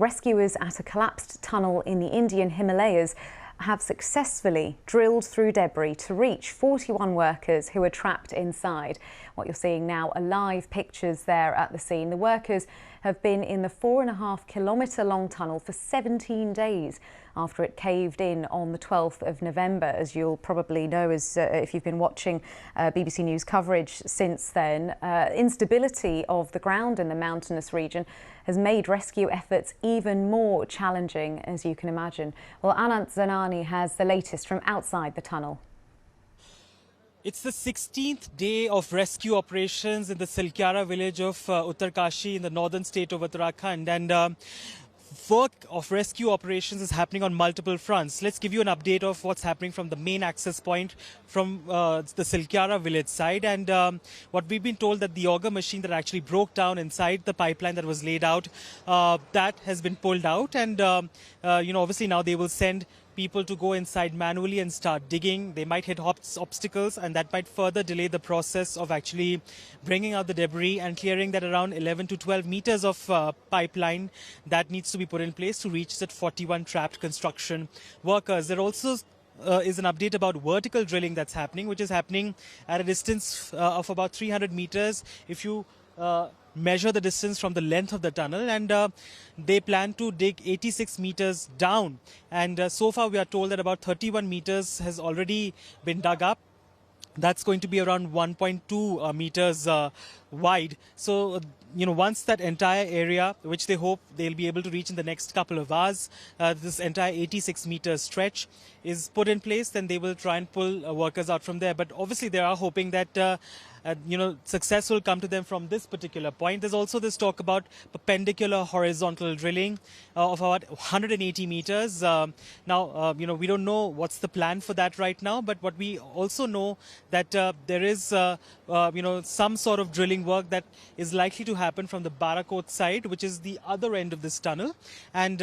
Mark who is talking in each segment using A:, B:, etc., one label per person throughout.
A: Rescuers at a collapsed tunnel in the Indian Himalayas have successfully drilled through debris to reach 41 workers who are trapped inside. What you're seeing now are live pictures there at the scene. The workers have been in the 4.5-kilometre long tunnel for 17 days after it caved in on the 12th of November. As you'll probably know, if you've been watching BBC News coverage since then, instability of the ground in the mountainous region has made rescue efforts even more challenging, as you can imagine. Well, Anant Zanani has the latest from outside the tunnel.
B: It's the 16th day of rescue operations in the Silkyara village of Uttarakhand in the northern state of Uttarakhand, and work of rescue operations is happening on multiple fronts. Let's give you an update of what's happening from the main access point from the Silkyara village side, and what we've been told that the auger machine that actually broke down inside the pipeline that was laid out, that has been pulled out, and obviously now they will send people to go inside manually and start digging. They might hit obstacles, and that might further delay the process of actually bringing out the debris and clearing that around 11 to 12 meters of pipeline that needs to be put in place to reach that 41 trapped construction workers. There also is an update about vertical drilling that's happening, which is happening at a distance of about 300 meters if you measure the distance from the length of the tunnel, and they plan to dig 86 meters down, and so far we are told that about 31 meters has already been dug up. That's going to be around 1.2 meters wide. So, once that entire area, which they hope they'll be able to reach in the next couple of hours, this entire 86 meter stretch is put in place, then they will try and pull workers out from there. But obviously they are hoping that success will come to them from this particular point. There's also this talk about perpendicular horizontal drilling of about 180 meters. Now, we don't know what's the plan for that right now, but what we also know that there is, some sort of drilling work that is likely to happen from the Barakot side, which is the other end of this tunnel. And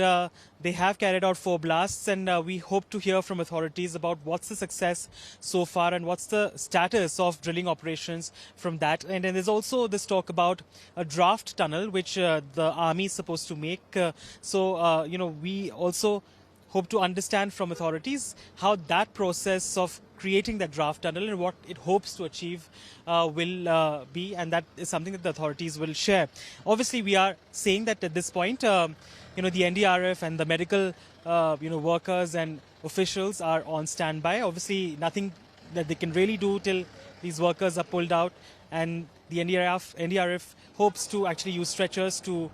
B: they have carried out 4 blasts, and we hope to hear from authorities about what's the success so far and what's the status of drilling operations from that. And then there's also this talk about a draft tunnel, which the army is supposed to make. So we also hope to understand from authorities how that process of creating that draft tunnel and what it hopes to achieve will be, and that is something that the authorities will share. Obviously, we are saying that at this point, the NDRF and the medical, workers and officials are on standby. Obviously, nothing that they can really do till these workers are pulled out, and the NDRF hopes to actually use stretchers to,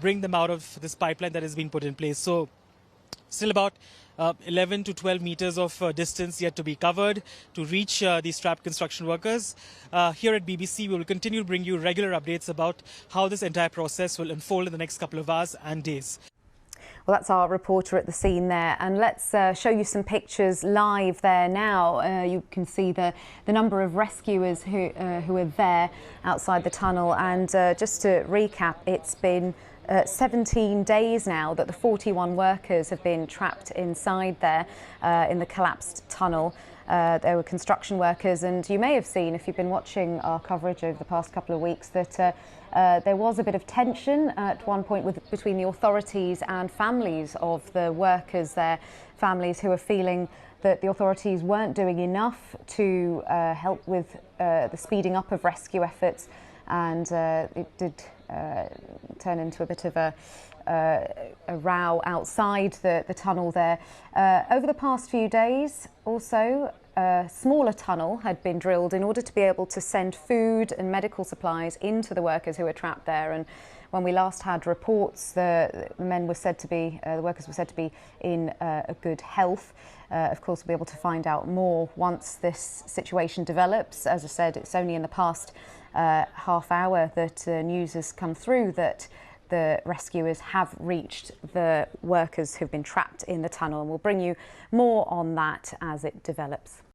B: bring them out of this pipeline that has been put in place. So, still about 11 to 12 meters of distance yet to be covered to reach these trapped construction workers. Here at BBC, we will continue to bring you regular updates about how this entire process will unfold in the next couple of hours and days.
A: Well, that's our reporter at the scene there, and let's show you some pictures live there now. You can see the number of rescuers who are there outside the tunnel, and just to recap, it's been 17 days now that the 41 workers have been trapped inside there in the collapsed tunnel. There were construction workers, and you may have seen, if you've been watching our coverage over the past couple of weeks, that there was a bit of tension at one point between the authorities and families of the workers there, families who are feeling that the authorities weren't doing enough to help with the speeding up of rescue efforts, and it did turn into a bit of a row outside the tunnel there. Over the past few days also, a smaller tunnel had been drilled in order to be able to send food and medical supplies into the workers who were trapped there. And when we last had reports, the workers were said to be in a good health. Of course, we'll be able to find out more once this situation develops. As I said, it's only in the past half hour that news has come through that the rescuers have reached the workers who've been trapped in the tunnel, and we'll bring you more on that as it develops.